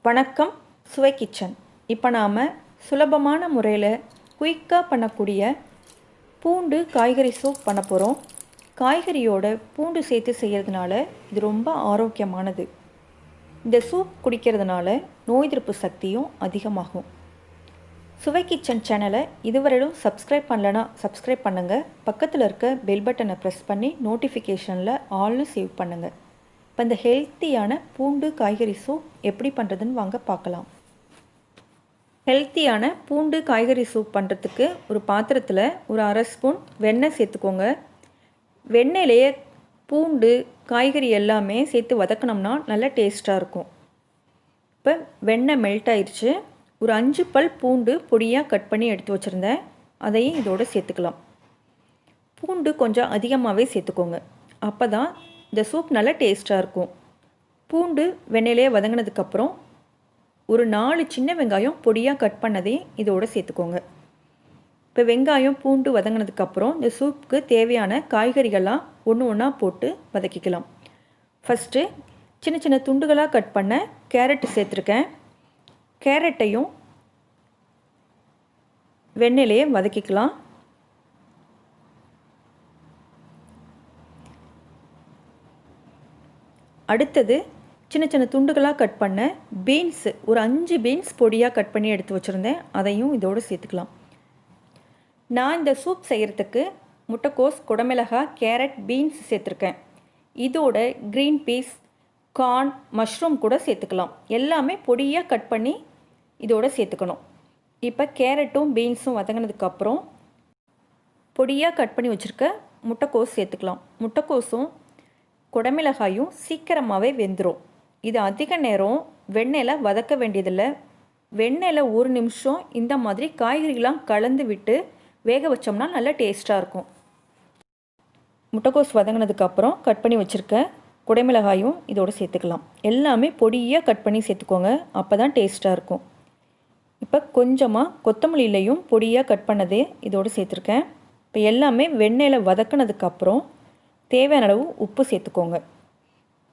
வணக்கம். சுவை கிச்சன். இப்போ நாம் சுலபமான முறையில் குயிக்காக பண்ணக்கூடிய பூண்டு காய்கறி சூப் பண்ண போகிறோம். காய்கறியோட பூண்டு சேர்த்து செய்கிறதுனால இது ரொம்ப ஆரோக்கியமானது. இந்த சூப் குடிக்கிறதுனால நோய் எதிர்ப்பு சக்தியும் அதிகமாகும். சுவை கிச்சன் சேனலை இதுவரையிலும் சப்ஸ்கிரைப் பண்ணலைன்னா சப்ஸ்கிரைப் பண்ணுங்கள். பக்கத்தில் இருக்க பெல் பட்டனை ப்ரெஸ் பண்ணி நோட்டிஃபிகேஷனில் ஆல்னு சேவ் பண்ணுங்கள். இப்போ இந்த ஹெல்த்தியான பூண்டு காய்கறி சூப் எப்படி பண்ணுறதுன்னு வாங்க பார்க்கலாம். ஹெல்த்தியான பூண்டு காய்கறி சூப் பண்ணுறதுக்கு ஒரு பாத்திரத்தில் ஒரு அரை ஸ்பூன் வெண்ணெய் சேர்த்துக்கோங்க. வெண்ணெயிலேயே பூண்டு காய்கறி எல்லாமே சேர்த்து வதக்கினோம்னா நல்ல டேஸ்ட்டாக இருக்கும். இப்போ வெண்ணெய் மெல்ட் ஆயிடுச்சு. ஒரு 5 பல் பூண்டு பொடியாக கட் பண்ணி எடுத்து வச்சுருந்தேன். அதையும் இதோடு சேர்த்துக்கலாம். பூண்டு கொஞ்சம் அதிகமாகவே சேர்த்துக்கோங்க. அப்போ தான் இந்த சூப் நல்லா டேஸ்ட்டாக இருக்கும். பூண்டு வெண்ணெயிலே வதங்கினதுக்கப்புறம் ஒரு 4 சின்ன வெங்காயம் பொடியாக கட் பண்ணதையும் இதோடு சேர்த்துக்கோங்க. இப்போ வெங்காயம் பூண்டு வதங்கினதுக்கப்புறம் இந்த சூப்புக்கு தேவையான காய்கறிகள்லாம் ஒன்று ஒன்றா போட்டு வதக்கிக்கலாம். ஃபஸ்ட்டு சின்ன சின்ன துண்டுகளாக கட் பண்ண கேரட்டு சேர்த்துருக்கேன். கேரட்டையும் வெண்ணெயிலேயே வதக்கிக்கலாம். அடுத்தது சின்ன சின்ன துண்டுகளாக கட் பண்ண பீன்ஸு ஒரு 5 பீன்ஸ் பொடியாக கட் பண்ணி எடுத்து வச்சுருந்தேன். அதையும் இதோடு சேர்த்துக்கலாம். நான் இந்த சூப் செய்கிறதுக்கு முட்டைக்கோஸ், குடமிளகாய், கேரட், பீன்ஸ் சேர்த்துருக்கேன். இதோட க்ரீன் பீஸ், கார்ன், மஷ்ரூம் கூட சேர்த்துக்கலாம். எல்லாமே பொடியாக கட் பண்ணி இதோடு சேர்த்துக்கணும். இப்போ கேரட்டும் பீன்ஸும் வதங்கினதுக்கப்புறம் பொடியாக கட் பண்ணி வச்சுருக்க முட்டைக்கோஸ் சேர்த்துக்கலாம். முட்டைக்கோஸும் குடமிளகாயும் சீக்கிரமாகவே வெந்துடும். இது அதிக நேரம் வெண்ணெயில் வதக்க வேண்டியதில்லை. வெண்ணெயில் 1 நிமிஷம் இந்த மாதிரி காய்கறிகளாம் கலந்து விட்டு வேக வச்சோம்னா நல்லா டேஸ்ட்டாக இருக்கும். முட்டைக்கோஸ் வதங்கினதுக்கப்புறம் கட் பண்ணி வச்சுருக்க குடமிளகாயும் இதோடு சேர்த்துக்கலாம். எல்லாமே பொடியாக கட் பண்ணி சேர்த்துக்கோங்க. அப்போ தான் டேஸ்ட்டாக இருக்கும். இப்போ கொஞ்சமாக கொத்தமல்லியிலையும் பொடியாக கட் பண்ணதே இதோடு சேர்த்துருக்கேன். இப்போ எல்லாமே வெண்ணெயில் வதக்கினதுக்கப்புறம் தேவையான அளவு உப்பு சேர்த்துக்கோங்க.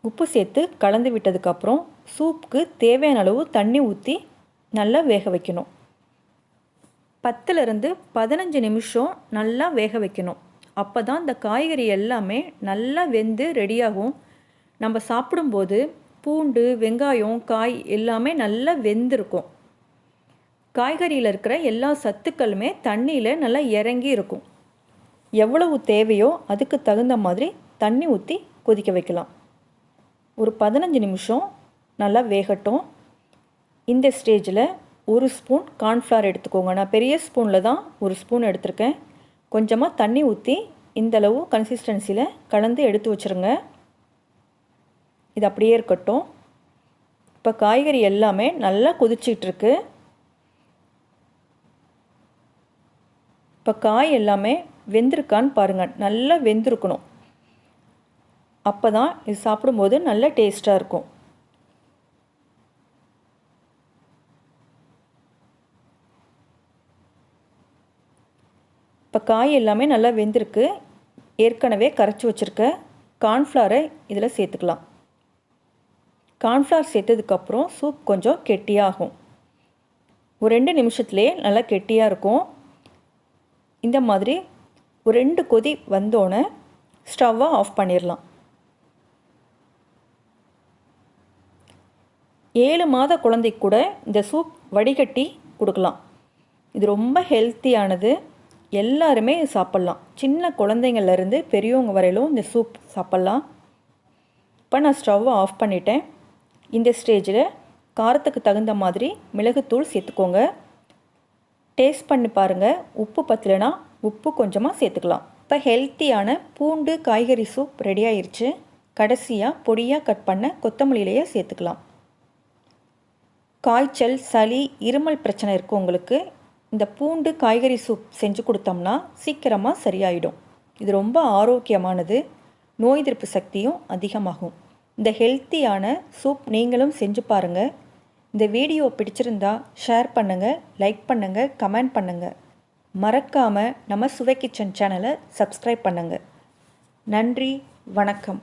உப்பு சேர்த்து கலந்து விட்டதுக்கப்புறம் சூப்புக்கு தேவையான அளவு தண்ணி ஊற்றி நல்லா வேக வைக்கணும். 10லேருந்து 15 நிமிஷம் நல்லா வேக வைக்கணும். அப்போ தான் இந்த காய்கறி எல்லாமே நல்லா வெந்து ரெடியாகும். நம்ம சாப்பிடும்போது பூண்டு, வெங்காயம், காய் எல்லாமே நல்லா வெந்திருக்கும். காய்கறியில் இருக்கிற எல்லா சத்துக்களுமே தண்ணியில் நல்லா இறங்கி இருக்கும். எவ்வளவு தேவையோ அதுக்கு தகுந்த மாதிரி தண்ணி ஊற்றி கொதிக்க வைக்கலாம். ஒரு 15 நிமிஷம் நல்லா வேகட்டும். இந்த ஸ்டேஜில் 1 ஸ்பூன் கார்ன்ஃப்ளவர் எடுத்துக்கோங்க. நான் பெரிய ஸ்பூனில் தான் 1 ஸ்பூன் எடுத்திருக்கேன். கொஞ்சமாக தண்ணி ஊற்றி இந்தளவு கன்சிஸ்டன்சியில் கலந்து எடுத்து வச்சுருங்க. இது அப்படியே இருக்கட்டும். இப்போ காய்கறி எல்லாமே நல்லா கொதிச்சிட்ருக்கு. இப்போ காய் எல்லாமே வெந்திருக்கான்னு பாருங்கள். நல்லா வெந்திருக்கணும். அப்போ தான் இது சாப்பிடும்போது நல்ல டேஸ்ட்டாக இருக்கும். இப்போ காய் எல்லாமே நல்லா வெந்திருக்கு. ஏற்கனவே கரைச்சி வச்சுருக்க கார்ன்ஃப்ளவரை இதில் சேர்த்துக்கலாம். கார்ன்ஃப்ளவர் சேர்த்ததுக்கப்புறம் சூப் கொஞ்சம் கெட்டியாகும். ஒரு 2 நிமிஷத்துலேயே நல்லா கெட்டியாக இருக்கும். இந்த மாதிரி ஒரு 2 கொதி வந்தோடனே ஸ்டவ்வை ஆஃப் பண்ணிடலாம். 7 மாத குழந்தைக்கு கூட இந்த சூப் வடிகட்டி கொடுக்கலாம். இது ரொம்ப ஹெல்த்தியானது. எல்லாருமே சாப்பிட்லாம். சின்ன குழந்தைங்கள்லேருந்து பெரியவங்க வரையிலும் இந்த சூப் சாப்பிட்லாம். இப்போ நான் ஸ்டவ்வை ஆஃப் பண்ணிட்டேன். இந்த ஸ்டேஜில் காரத்துக்கு தகுந்த மாதிரி மிளகுத்தூள் சேர்த்துக்கோங்க. டேஸ்ட் பண்ணி பாருங்கள். உப்பு பத்தலைன்னா உப்பு கொஞ்சமாக சேர்த்துக்கலாம். இப்போ ஹெல்த்தியான பூண்டு காய்கறி சூப் ரெடி ஆயிடுச்சு. கடைசியாக பொடியாக கட் பண்ண கொத்தமல்லியிலேயே சேர்த்துக்கலாம். காய்ச்சல், சளி, இருமல் பிரச்சனை இருக்குது உங்களுக்கு, இந்த பூண்டு காய்கறி சூப் செஞ்சு கொடுத்தோம்னா சீக்கிரமாக சரியாயிடும். இது ரொம்ப ஆரோக்கியமானது. நோய் எதிர்ப்பு சக்தியும் அதிகமாகும். இந்த ஹெல்த்தியான சூப் நீங்களும் செஞ்சு பாருங்கள். இந்த வீடியோ பிடிச்சிருந்தா ஷேர் பண்ணுங்கள், லைக் பண்ணுங்கள், கமெண்ட் பண்ணுங்கள். மறக்காமல் நம்ம சுவை கிச்சன் சேனலை சப்ஸ்கிரைப் பண்ணுங்கள். நன்றி, வணக்கம்.